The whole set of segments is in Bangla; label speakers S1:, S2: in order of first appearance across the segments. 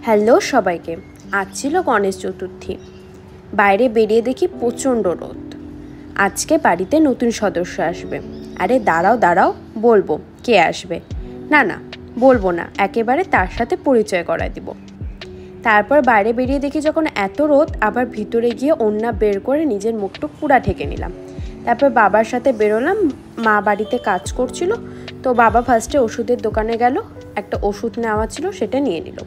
S1: হ্যালো সবাইকে। আজ ছিল গণেশ চতুর্থী। বাইরে বেরিয়ে দেখি প্রচণ্ড রোদ। আজকে বাড়িতে নতুন সদস্য আসবে। আরে দাঁড়াও বলবো কে আসবে। না বলবো না, একেবারে তার সাথে পরিচয় করায় দিব। তারপর বাইরে বেরিয়ে দেখি যখন এত রোদ, আবার ভিতরে গিয়ে ওড়না বের করে নিজের মুখটুক পুরা ঢেকে নিলাম। তারপর বাবার সাথে বেরোলাম। মা বাড়িতে কাজ করছিল, তো বাবা ফার্স্টে ওষুধের দোকানে গেল, একটা ওষুধ নেওয়া ছিল সেটা নিয়ে নিল।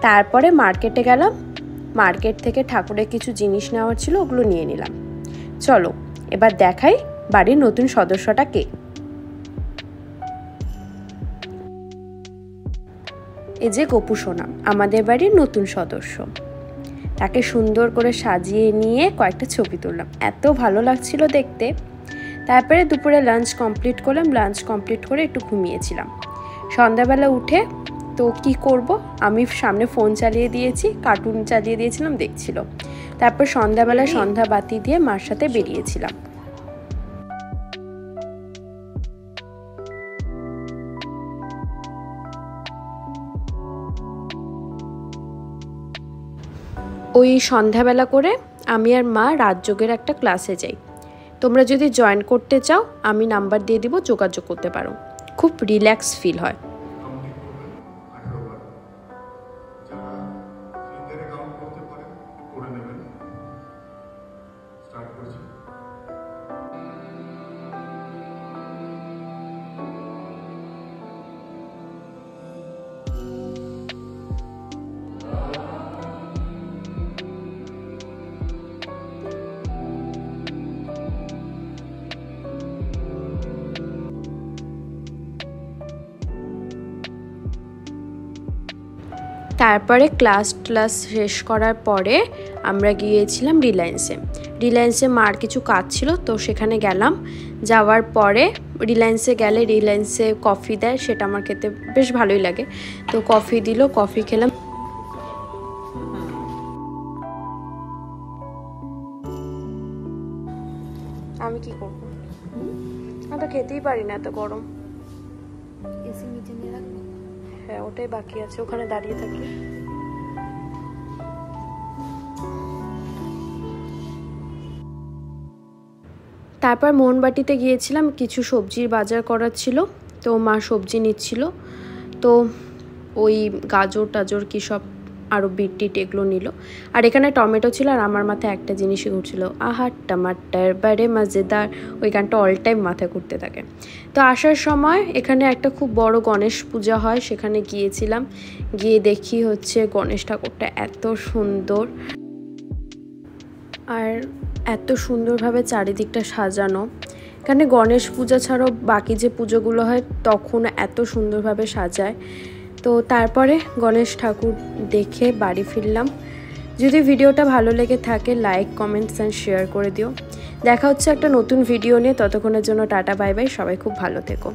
S1: তারপরে মার্কেটে গেলাম, মার্কেট থেকে ঠাকুরের কিছু জিনিস নেওয়ার ছিল, ওগুলো নিয়ে নিলাম। চলো এবার দেখাই বাড়ির নতুন সদস্যটা কে। এই যে গপু সোনা, আমাদের বাড়ির নতুন সদস্য। তাকে সুন্দর করে সাজিয়ে নিয়ে কয়েকটা ছবি তুললাম, এত ভালো লাগছিল দেখতে। তারপরে দুপুরে লাঞ্চ কমপ্লিট করলাম, লাঞ্চ কমপ্লিট করে একটু ঘুমিয়েছিলাম। সন্ধ্যাবেলা উঠে তো কি করব, আমি সামনে ফোন চালিয়ে দিয়েছি, কার্টুন চালিয়ে দিয়েছিলাম, দেখছিল। তারপর সন্ধ্যাবেলা সন্ধ্যা বাতি দিয়ে মার সাথে বেরিয়েছিলাম। ওই সন্ধ্যাবেলা করে আমি আর মা রাজযোগের একটা ক্লাসে যাই। তোমরা যদি জয়েন করতে চাও আমি নাম্বার দিয়ে দিব, যোগাযোগ করতে পারো। খুব রিল্যাক্স ফিল হয়। তারপরে ক্লাস শেষ করার পরে আমরা গিয়েছিলাম রিলায়েন্সে মার কিছু কাজ ছিল, তো সেখানে গেলাম। যাওয়ার পরে রিলায়েন্সে কফি দেয়, সেটা আমার খেতে বেশ ভালোই লাগে। তো কফি দিল, কফি খেলাম। আমি কি করব, আমি তো খেতেই পারি না, এত গরম।
S2: এসি নিচে নিয়ে রাখবো?
S1: হ্যাঁ, ওটাই বাকি আছে, ওখানে দাঁড়িয়ে থাকি। তারপর মোহনবাটিতে গিয়েছিলাম, কিছু সবজির বাজার করার ছিল, তো মা সবজি নিচ্ছিল। তো ওই গাজর টাজর কী সব আরও বিট এগুলো নিল। আর এখানে টমেটো ছিল, আর আমার মাথায় একটা জিনিসই ঘুরছিল, আহা টমাটার বারে মজেদার, ওই গানটা অল টাইম মাথায় ঘুরতে থাকে। তো আসার সময় এখানে একটা খুব বড় গণেশ পূজা হয়, সেখানে গিয়েছিলাম। গিয়ে দেখি হচ্ছে গণেশ ঠাকুরটা এত সুন্দর, আর এত সুন্দরভাবে চারিদিকটা সাজানো। এখানে গণেশ পূজা ছাড়াও বাকি যে পুজোগুলো হয় তখন এত সুন্দরভাবে সাজায়। তো তারপরে গণেশ ঠাকুর দেখে বাড়ি ফিরলাম। যদি ভিডিওটা ভালো লেগে থাকে লাইক কমেন্টস অ্যান্ড শেয়ার করে দিও। দেখা হচ্ছে একটা নতুন ভিডিও নিয়ে, ততক্ষণের জন্য টাটা বাই বাই, সবাই খুব ভালো থেকো।